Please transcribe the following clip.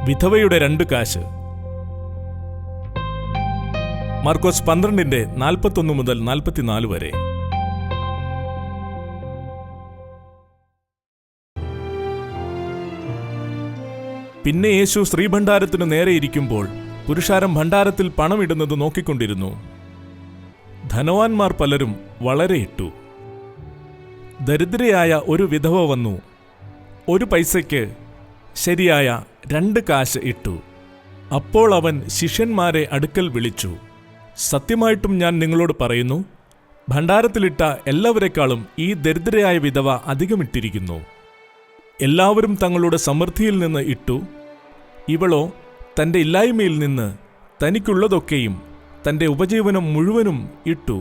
വിധവയുടെ 2 കാശ്. മാർക്കോസ് 12:41 മുതൽ 44 വരെ. പിന്നെ യേശു ശ്രീഭണ്ഡാരത്തിനു നേരെ ഇരിക്കുമ്പോൾ പുരുഷാരം ഭണ്ഡാരത്തിൽ പണമിടുന്നത് നോക്കിക്കൊണ്ടിരുന്നു. ധനവാന്മാർ പലരും വളരെ ഇട്ടു. ദരിദ്രയായ ഒരു വിധവ വന്നു 1 പൈസയ്ക്ക് ശരിയായ 2 കാശ് ഇട്ടു. അപ്പോൾ അവൻ ശിഷ്യന്മാരെ അടുക്കൽ വിളിച്ചു, സത്യമായിട്ടും ഞാൻ നിങ്ങളോട് പറയുന്നു, ഭണ്ഡാരത്തിലിട്ട എല്ലാവരെക്കാളും ഈ ദരിദ്രയായ വിധവ അധികമിട്ടിരിക്കുന്നു. എല്ലാവരും തങ്ങളുടെ സമൃദ്ധിയിൽ നിന്ന് ഇട്ടു, ഇവളോ തൻ്റെ ഇല്ലായ്മയിൽ നിന്ന് തനിക്കുള്ളതൊക്കെയും തൻ്റെ ഉപജീവനം മുഴുവനും ഇട്ടു.